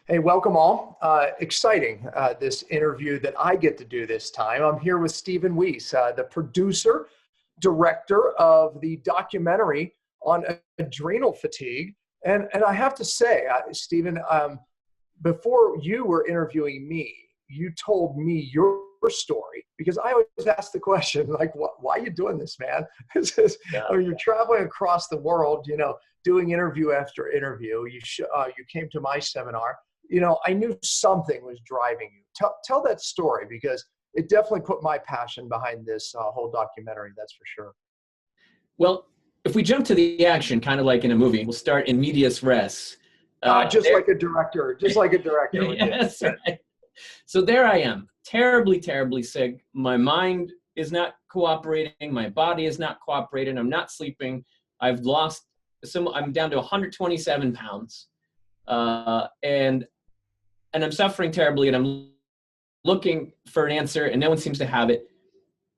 Hey, welcome all. Exciting, this interview that I get to do this time. I'm here with Stephen Weese, the producer, director of the documentary on adrenal fatigue. And I have to say, Stephen, before you were interviewing me, you told me your story, because I always ask the question, like, why are you doing this, man? This is, I mean, you're traveling across the world, doing interview after interview. You came to my seminar. I knew something was driving you. Tell that story, because it definitely put my passion behind this whole documentary, that's for sure. Well, if we jump to the action, kind of like in a movie, we'll start in medias res. Just like a director. Yes, right. So there I am, terribly, terribly sick. My mind is not cooperating. My body is not cooperating. I'm not sleeping. I'm down to 127 pounds. And I'm suffering terribly, and I'm looking for an answer, and no one seems to have it.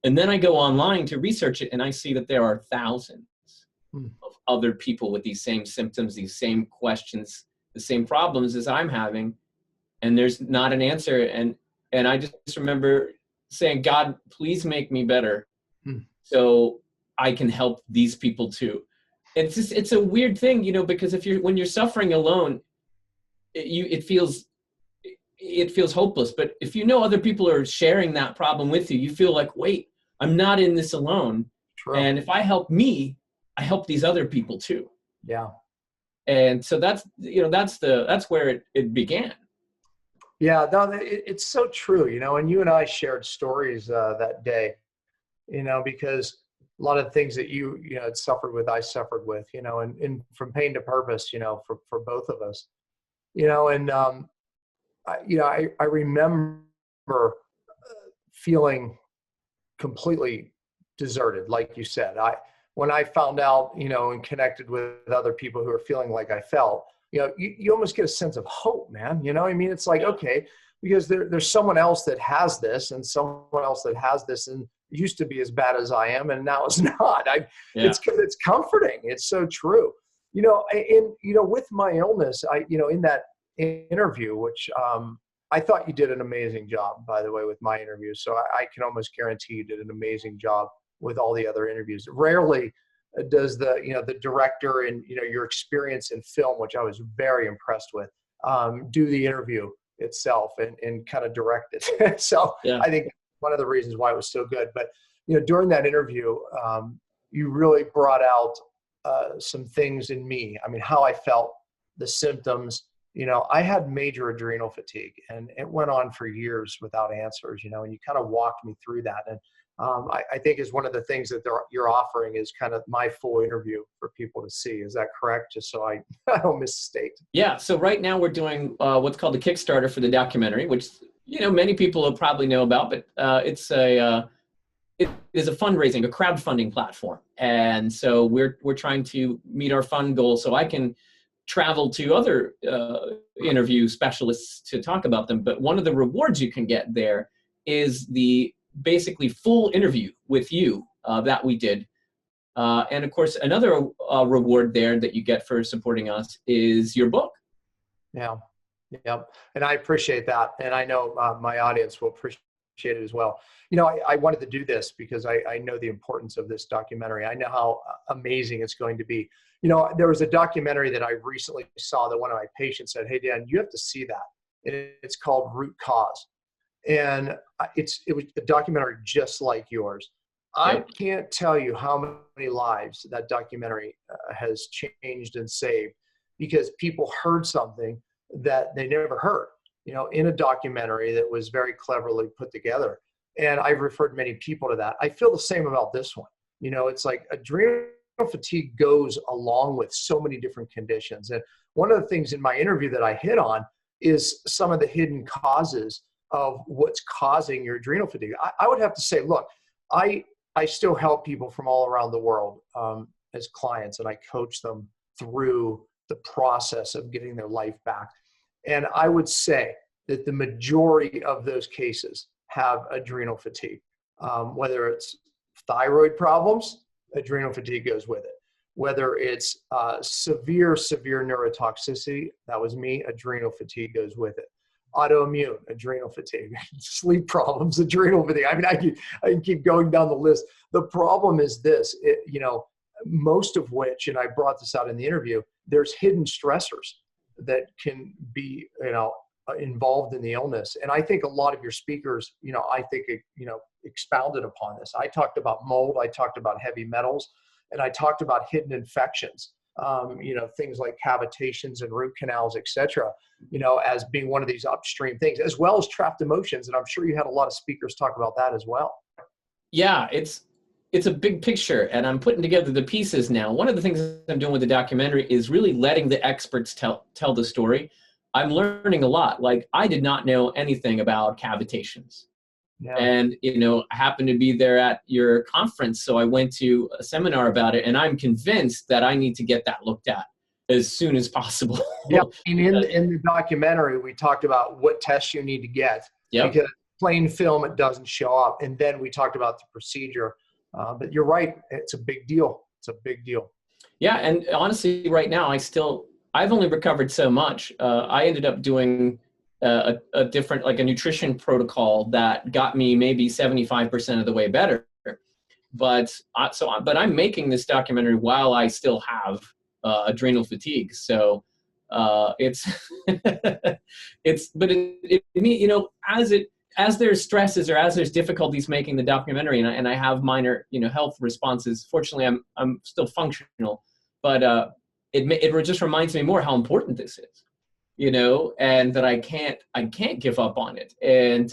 And then I go online to research it, and I see that there are thousands of other people with these same symptoms, these same questions, the same problems as I'm having, and there's not an answer. And I just remember saying, God, please make me better so I can help these people too. It's a weird thing, because when you're suffering alone, it feels hopeless. But if other people are sharing that problem with you, you feel like, wait, I'm not in this alone. True. And if I help me, I help these other people too. Yeah. And so that's where it began. Yeah, no, it's so true, and you and I shared stories that day, because a lot of the things that you had suffered with, I suffered with, and from pain to purpose, for both of us, and I remember feeling completely deserted, like you said. When I found out, and connected with other people who are feeling like I felt, you almost get a sense of hope, man. It's like, okay, because there's someone else that has this, and someone else that has this, and it used to be as bad as I am, and now it's not. It's comforting. It's so true. With my illness, in that interview, which I thought you did an amazing job, by the way, with my interview. So I can almost guarantee you did an amazing job with all the other interviews. Rarely does the director and your experience in film, which I was very impressed with, do the interview itself and kind of direct it. So yeah. I think one of the reasons why it was so good. But during that interview, you really brought out some things in me. I mean, how I felt, the symptoms. I had major adrenal fatigue, and it went on for years without answers. And you kind of walked me through that. And I think is one of the things that you're offering is kind of my full interview for people to see. Is that correct? Just so I don't misstate. Yeah. So right now we're doing what's called the Kickstarter for the documentary, which many people will probably know about, but it is a fundraising, a crowdfunding platform, and so we're trying to meet our fund goal so I can travel to other interview specialists to talk about them. But one of the rewards you can get there is the basically full interview with you that we did. And of course, another reward there that you get for supporting us is your book. Yeah. Yeah. And I appreciate that. And I know my audience will appreciate it as well. I wanted to do this because I know the importance of this documentary. I know how amazing it's going to be. There was a documentary that I recently saw that one of my patients said, "Hey, Dan, you have to see that." It's called Root Cause. And it was a documentary just like yours. I can't tell you how many lives that documentary has changed and saved, because people heard something that they never heard, in a documentary that was very cleverly put together. And I've referred many people to that. I feel the same about this one. It's like adrenal fatigue goes along with so many different conditions. And one of the things in my interview that I hit on is some of the hidden causes of what's causing your adrenal fatigue. I would have to say, look, I still help people from all around the world as clients, and I coach them through the process of getting their life back. And I would say that the majority of those cases have adrenal fatigue, whether it's thyroid problems, adrenal fatigue goes with it. whether it's severe neurotoxicity, that was me, adrenal fatigue goes with it. Autoimmune, adrenal fatigue, sleep problems, adrenal fatigue. I mean, I can keep going down the list. The problem is this, most of which, and I brought this out in the interview, there's hidden stressors that can be, involved in the illness. And I think a lot of your speakers, expounded upon this. I talked about mold, I talked about heavy metals, and I talked about hidden infections, things like cavitations and root canals, et cetera, as being one of these upstream things, as well as trapped emotions. And I'm sure you had a lot of speakers talk about that as well. Yeah, it's a big picture, and I'm putting together the pieces now. One of the things I'm doing with the documentary is really letting the experts tell the story. I'm learning a lot. Like, I did not know anything about cavitations. Yeah. And, I happened to be there at your conference, so I went to a seminar about it, and I'm convinced that I need to get that looked at as soon as possible. Yeah, and in the documentary, we talked about what tests you need to get. Yep. Because plain film, it doesn't show up. And then we talked about the procedure. But you're right, it's a big deal. It's a big deal. Yeah, and honestly, right now, I've only recovered so much. I ended up doing a different, like a nutrition protocol that got me maybe 75% of the way better. But I'm making this documentary while I still have adrenal fatigue. So as there's stresses or as there's difficulties making the documentary, and I have minor, health responses. Fortunately, I'm still functional, but it just reminds me more how important this is, and that I can't give up on it. And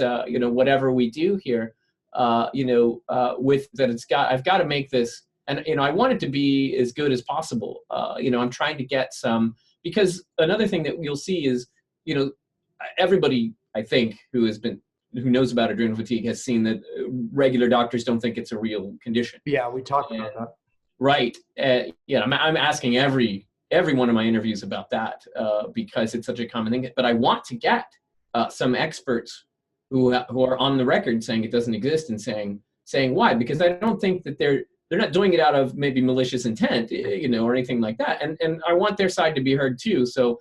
whatever we do here, with that, I've got to make this, and I want it to be as good as possible. I'm trying to get some, because another thing that you'll see is, everybody, I think, who knows about adrenal fatigue has seen that regular doctors don't think it's a real condition. Yeah, we talked about that. Right. I'm asking every one of my interviews about that because it's such a common thing. But I want to get some experts who are on the record saying it doesn't exist and saying why, because I don't think that they're not doing it out of maybe malicious intent, or anything like that. And I want their side to be heard too. So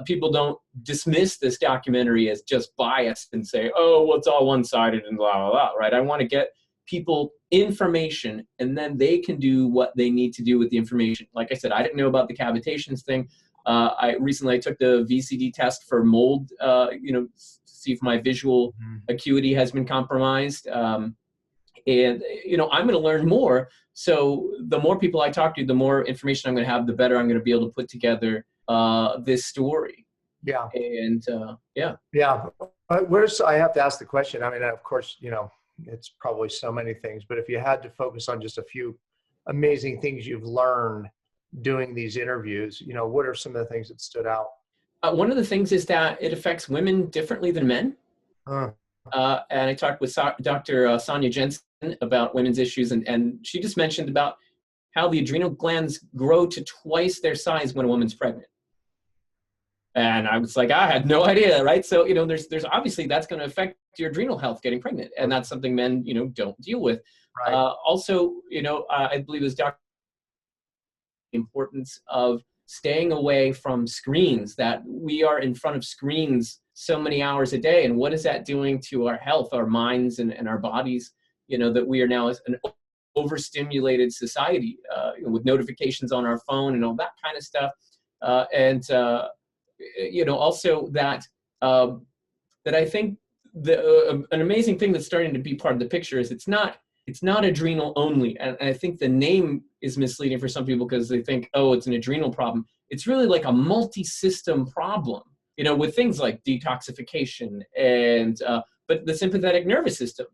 people don't dismiss this documentary as just biased and say, oh, well, it's all one-sided and blah, blah, blah, right? I want to get people information, and then they can do what they need to do with the information. Like I said, I didn't know about the cavitations thing. I recently took the VCD test for mold, to see if my visual acuity has been compromised. And, I'm going to learn more. So the more people I talk to, the more information I'm going to have, the better I'm going to be able to put together this story. Yeah. And yeah. Yeah. I have to ask the question. I mean, of course, it's probably so many things, but if you had to focus on just a few amazing things you've learned doing these interviews, what are some of the things that stood out? One of the things is that it affects women differently than men. And I talked with Dr. Sonia Jensen about women's issues, and she just mentioned about how the adrenal glands grow to twice their size when a woman's pregnant. And I was like, I had no idea, right? So, there's obviously that's going to affect your adrenal health getting pregnant, and that's something men, don't deal with. Right. Also, I believe it was the importance of staying away from screens, that we are in front of screens so many hours a day. And what is that doing to our health, our minds, and our bodies? That we are now an overstimulated society with notifications on our phone and all that kind of stuff. Also that I think an amazing thing that's starting to be part of the picture is it's not adrenal only. And I think the name is misleading for some people because they think, oh, it's an adrenal problem. It's really like a multi-system problem, with things like detoxification and, but the sympathetic nervous system.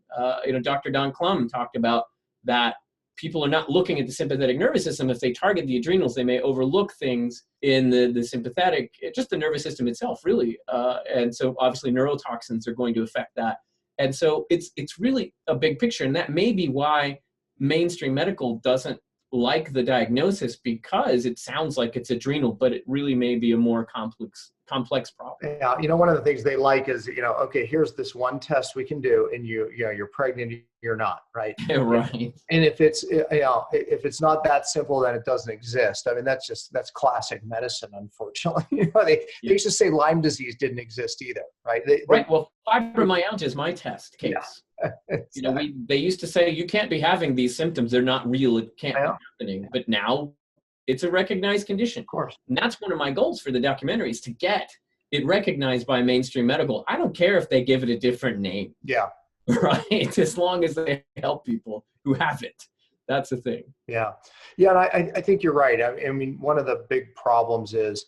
Dr. Don Klum talked about that people are not looking at the sympathetic nervous system. If they target the adrenals, they may overlook things in the sympathetic, just the nervous system itself, really. And so obviously neurotoxins are going to affect that. And so it's really a big picture. And that may be why mainstream medical doesn't like the diagnosis, because it sounds like it's adrenal, but it really may be a more complex problem. Yeah, one of the things they like is, okay, here's this one test we can do, and you're pregnant, you're not, right? Right. And if it's not that simple, then it doesn't exist. I mean, that's classic medicine, unfortunately. They used to say Lyme disease didn't exist either, right? Right. Well, fibromyalgia is my test case. Yeah, they used to say you can't be having these symptoms; they're not real. It can't be happening. But now it's a recognized condition. Of course. And that's one of my goals for the documentary, is to get it recognized by mainstream medical. I don't care if they give it a different name. Yeah. Right. As long as they help people who have it. That's the thing. Yeah. Yeah. And I think you're right. I mean, one of the big problems is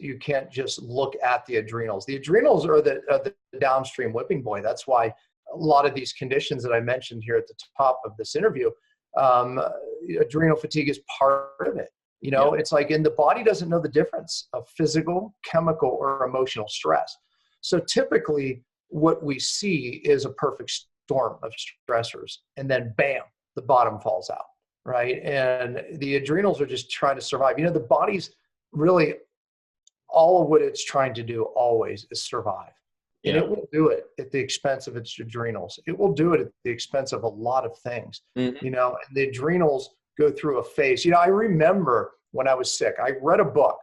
you can't just look at the adrenals. The adrenals are the downstream whipping boy. That's why a lot of these conditions that I mentioned here at the top of this interview, adrenal fatigue is part of it. It's like, and the body doesn't know the difference of physical, chemical, or emotional stress. So typically what we see is a perfect storm of stressors, and then bam, the bottom falls out, right? And the adrenals are just trying to survive. The body's really, all of what it's trying to do always is survive. And it will do it at the expense of its adrenals. It will do it at the expense of a lot of things, and the adrenals go through a phase. I remember when I was sick, I read a book,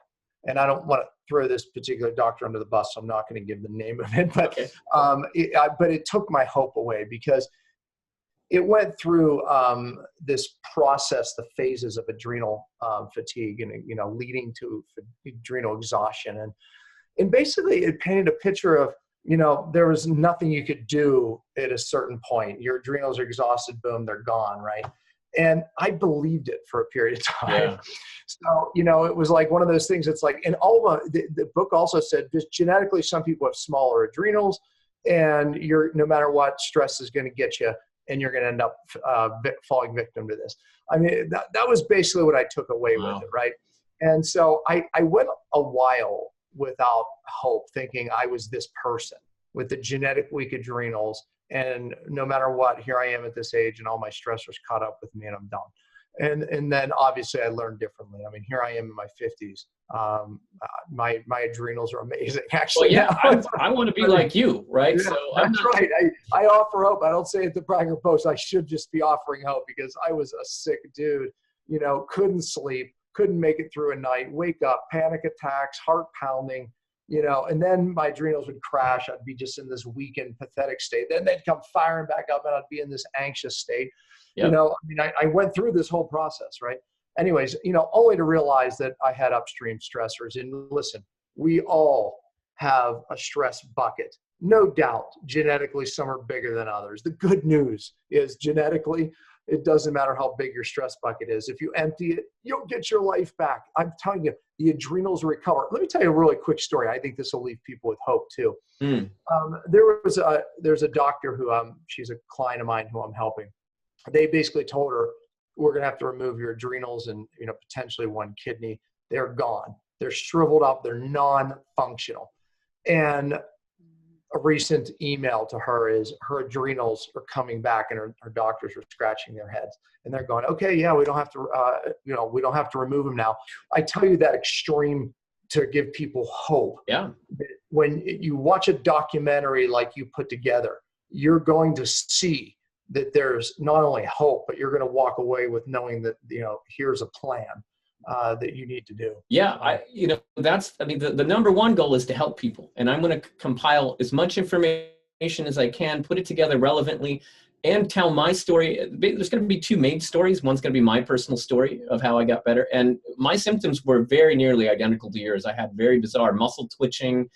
and I don't want to throw this particular doctor under the bus, so I'm not going to give the name of it, but, but it took my hope away, because it went through this process, the phases of adrenal fatigue, and, leading to adrenal exhaustion. And basically it painted a picture of, there was nothing you could do at a certain point. Your adrenals are exhausted, boom, they're gone, right? And I believed it for a period of time. Yeah. So, it was like one of those things. It's like, and all of the book also said, just genetically, some people have smaller adrenals, and no matter what, stress is going to get you, and you're going to end up falling victim to this. I mean, that was basically what I took away with it, right? And so I went a while without hope, thinking I was this person with the genetic weak adrenals, and no matter what, here I am at this age, and all my stressors caught up with me, and I'm done. And then obviously I learned differently. I mean, here I am in my 50s. My adrenals are amazing, actually. Well, yeah, I want to be like you, right? Yeah, so that's right. I offer hope. I don't say it to brag or boast. I should just be offering hope, because I was a sick dude, couldn't sleep, couldn't make it through a night, wake up, panic attacks, heart pounding, and then my adrenals would crash. I'd be just in this weakened, pathetic state. Then they'd come firing back up, and I'd be in this anxious state. Yep. I went through this whole process, right? Anyways, only to realize that I had upstream stressors. And listen, we all have a stress bucket. No doubt, genetically, some are bigger than others. The good news is, genetically, it doesn't matter how big your stress bucket is. If you empty it, you'll get your life back. I'm telling you, the adrenals recover. Let me tell you a really quick story. I think this will leave people with hope too. There's a doctor who, she's a client of mine who I'm helping. They basically told her, we're going to have to remove your adrenals and, potentially one kidney. They're gone. They're shriveled up. They're non-functional. And a recent email to her is her adrenals are coming back, and her doctors are scratching their heads, and they're going, okay, yeah, we don't have to, we don't have to remove them now. I tell you that extreme to give people hope. Yeah. When you watch a documentary like you put together, you're going to see that there's not only hope, but you're going to walk away with knowing that, here's a plan that you need to do. Yeah. The number one goal is to help people. And I'm going to compile as much information as I can, put it together relevantly, and tell my story. There's going to be two main stories. One's going to be my personal story of how I got better. And my symptoms were very nearly identical to yours. I had very bizarre muscle twitching,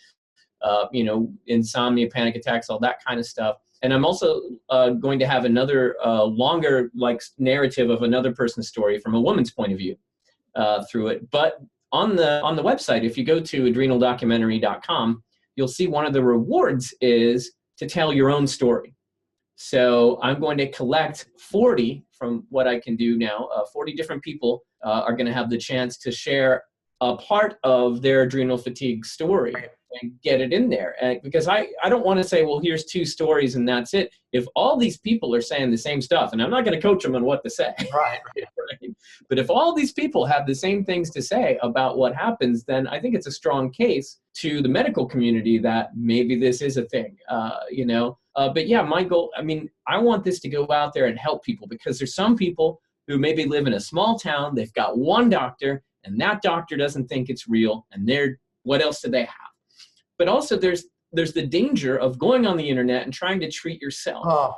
insomnia, panic attacks, all that kind of stuff. And I'm also going to have another longer narrative of another person's story from a woman's point of view through it. But on the website, if you go to adrenaldocumentary.com, you'll see one of the rewards is to tell your own story. So I'm going to collect 40 from what I can do now. 40 different people are going to have the chance to share a part of their adrenal fatigue story and get it in there. And because I don't want to say, well, here's 2 stories and that's it. If all these people are saying the same stuff, and I'm not going to coach them on what to say, Right. right? But if all these people have the same things to say about what happens, then I think it's a strong case to the medical community that maybe this is a thing, you know. But yeah, my goal, I mean, I want this to go out there and help people, because there's some people who maybe live in a small town, they've got one doctor, and that doctor doesn't think it's real, and what else do they have? But also there's the danger of going on the internet and trying to treat yourself,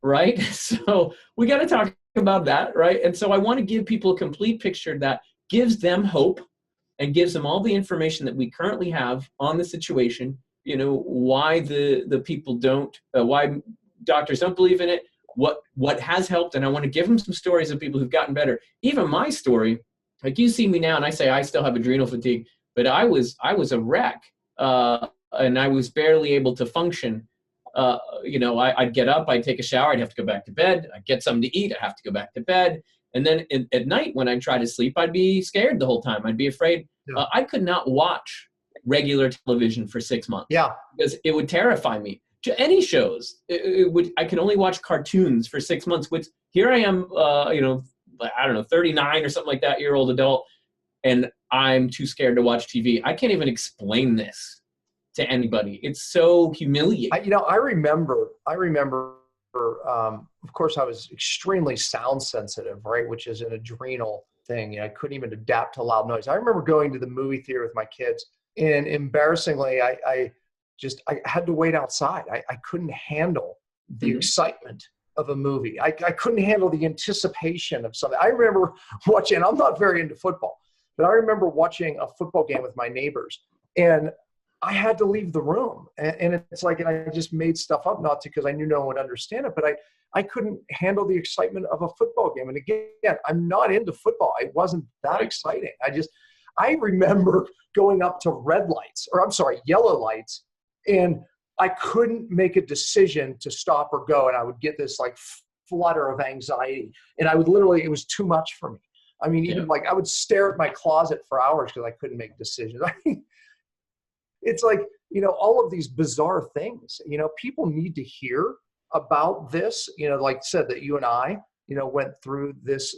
right? So we got to talk about that, right? And so I want to give people a complete picture that gives them hope and gives them all the information that we currently have on the situation, you know, why the people don't, why doctors don't believe in it, what has helped, and I want to give them some stories of people who've gotten better. Even my story, like you see me now and I say I still have adrenal fatigue, but I was a wreck, and I was barely able to function. You know, I'd get up, I'd take a shower, I'd have to go back to bed, I'd get something to eat, I'd have to go back to bed. And then at night when I'd try to sleep, I'd be scared the whole time. I'd be afraid. Yeah. I could not watch regular television for 6 months. Yeah. Because it would terrify me. Any shows, I could only watch cartoons for 6 months, which here I am, you know, I don't know, 39 or something like that, year old adult, and I'm too scared to watch TV. I can't even explain this to anybody. It's so humiliating. You know, I remember, of course, I was extremely sound sensitive, right? Which is an adrenal thing. You know, I couldn't even adapt to loud noise. I remember going to the movie theater with my kids, and embarrassingly, I had to wait outside. I couldn't handle the excitement of a movie. I couldn't handle the anticipation of something. I remember watching, I'm not very into football, but I remember watching a football game with my neighbors, and I had to leave the room. And it's like, and I just made stuff up, not because I knew no one would understand it, but I couldn't handle the excitement of a football game. And again, I'm not into football. It wasn't that exciting. I remember going up to yellow lights, and I couldn't make a decision to stop or go. And I would get this like flutter of anxiety, and I would literally, it was too much for me. I mean, even like I would stare at my closet for hours because I couldn't make decisions. I mean, it's like, you know, all of these bizarre things, you know, people need to hear about this, you know, like I said, that you and I, you know, went through this,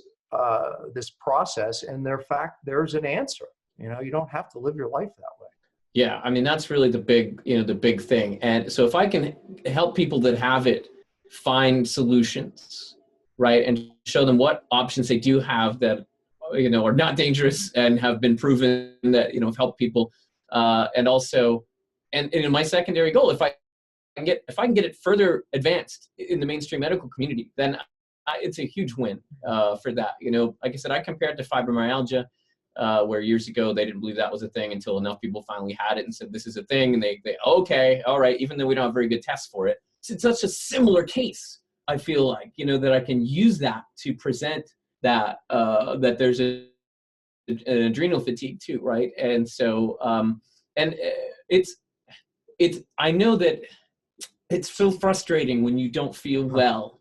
this process, and there's an answer. You know, you don't have to live your life that way. Yeah. I mean, that's really the big thing. And so if I can help people that have it find solutions, right, and show them what options they do have that, you know, are not dangerous and have been proven that, you know, have helped people. And also, and in my secondary goal, if I can get it further advanced in the mainstream medical community, then it's a huge win for that. You know, like I said, I compared to fibromyalgia, where years ago they didn't believe that was a thing until enough people finally had it and said this is a thing, and they okay, all right, even though we don't have very good tests for it. It's such a similar case. I feel like, you know, that I can use that to present that that there's an adrenal fatigue too, right? And so and it's I know that it's so frustrating when you don't feel well,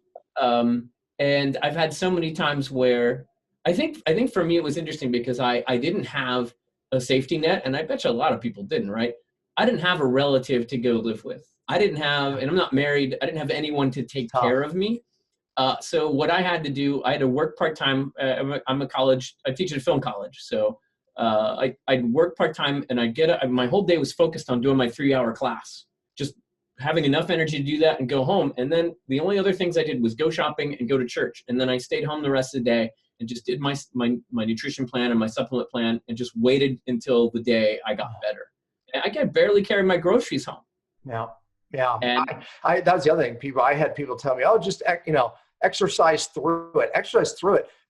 and I've had so many times where I think for me it was interesting because I didn't have a safety net, and I bet you a lot of people didn't, right? I didn't have a relative to go live with. I didn't have, and I'm not married, I didn't have anyone to take care of me. So what I had to do, I had to work part-time. I teach at a film college. So I'd work part-time, and I'd get up, my whole day was focused on doing my 3-hour class, just having enough energy to do that and go home. And then the only other things I did was go shopping and go to church. And then I stayed home the rest of the day and just did my nutrition plan and my supplement plan, and just waited until the day I got better. And I could barely carry my groceries home. Yeah. Yeah. And that's the other thing. I had people tell me, oh, just, you know, exercise through it.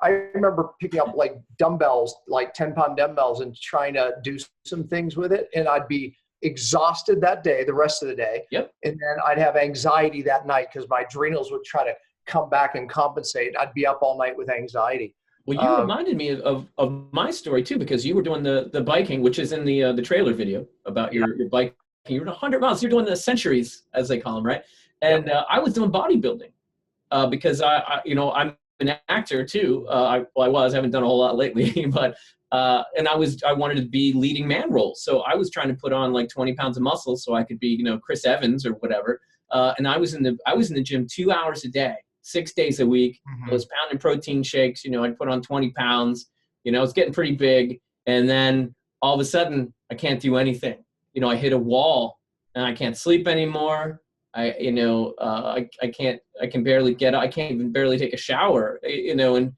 I remember picking up like dumbbells, like 10-pound dumbbells, and trying to do some things with it. And I'd be exhausted that day, the rest of the day. Yep. And then I'd have anxiety that night because my adrenals would try to come back and compensate. I'd be up all night with anxiety. Well, you reminded me of my story too, because you were doing the biking, which is in the trailer video about your bike. You were 100 miles. You're doing the centuries, as they call them, right? And I was doing bodybuilding because I'm an actor too. I haven't done a whole lot lately, but and I wanted to be leading man roles. So I was trying to put on like 20 pounds of muscle so I could be, you know, Chris Evans or whatever. And I was in the gym 2 hours a day, 6 days a week. Mm-hmm. I was pounding protein shakes. You know, I'd put on 20 pounds. You know, it's getting pretty big. And then all of a sudden, I can't do anything. You know, I hit a wall and I can't sleep anymore. I can barely get, I can't even barely take a shower, you know, and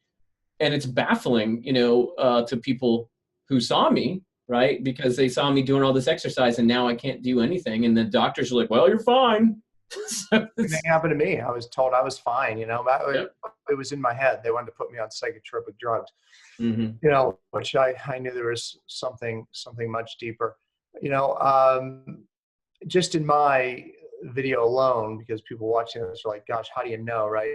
it's baffling, you know, to people who saw me, right? Because they saw me doing all this exercise and now I can't do anything. And the doctors are like, well, you're fine. So it happened to me. I was told I was fine, you know, it was in my head. They wanted to put me on psychotropic drugs, you know, which I knew there was something much deeper, you know, just in my video alone, because people watching this are like, gosh, how do you know, right?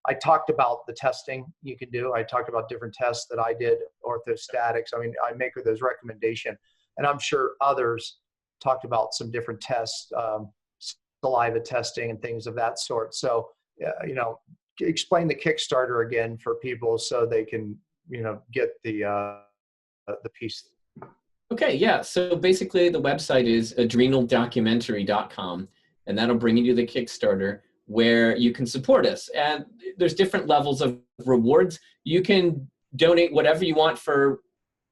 I talked about the testing you can do. I talked about different tests that I did, orthostatics. I mean, I make those recommendations, and I'm sure others talked about some different tests, saliva testing and things of that sort. So, you know, explain the Kickstarter again for people so they can, you know, get the piece. Okay, yeah. So basically the website is adrenaldocumentary.com, and that'll bring you to the Kickstarter where you can support us. And there's different levels of rewards. You can donate whatever you want for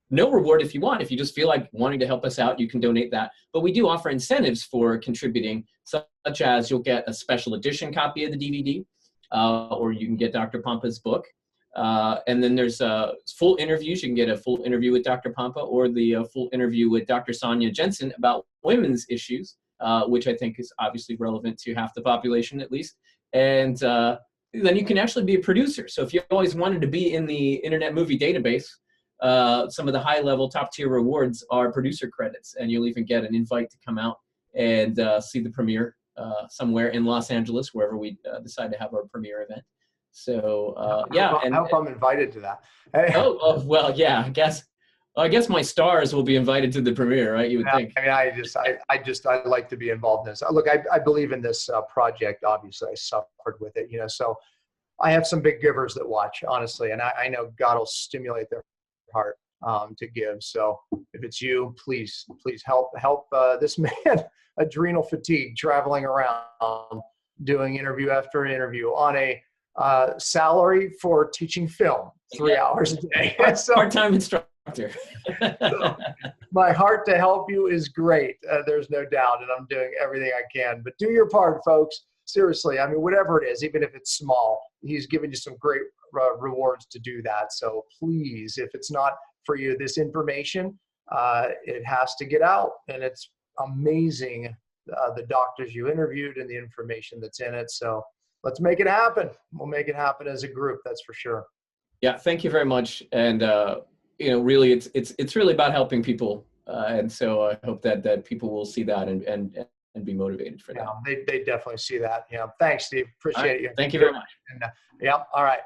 no reward if you want. If you just feel like wanting to help us out, you can donate that. But we do offer incentives for contributing, such as you'll get a special edition copy of the DVD, or you can get Dr. Pompa's book. And then there's full interviews. You can get a full interview with Dr. Pompa or the full interview with Dr. Sonia Jensen about women's issues, which I think is obviously relevant to half the population at least. And then you can actually be a producer. So if you always wanted to be in the Internet Movie Database, some of the high-level top-tier rewards are producer credits, and you'll even get an invite to come out and see the premiere somewhere in Los Angeles, wherever we decide to have our premiere event. So yeah, I hope I'm invited to that. Oh well, yeah. I guess my stars will be invited to the premiere, right? You would think. I mean, I like to be involved in this. Look, I believe in this project. Obviously, I suffered with it, you know. So I have some big givers that watch, honestly, and I know God will stimulate their heart to give. So if it's you, please help this man, Adrenal Fatigue, traveling around doing interview after interview on a salary for teaching film 3 hours a day. So, part-time instructor. So my heart to help you is great. There's no doubt, and I'm doing everything I can. But do your part, folks. Seriously, I mean, whatever it is, even if it's small, he's given you some great rewards to do that. So please, if it's not for you, this information, it has to get out. And it's amazing, the doctors you interviewed and the information that's in it. So let's make it happen. We'll make it happen as a group, that's for sure. Yeah, thank you very much. And you know, really, it's really about helping people, and so I hope that people will see that and be motivated for that. Yeah, they definitely see that. Yeah, thanks, Steve. Appreciate you. Thank you very much. And, yeah, all right.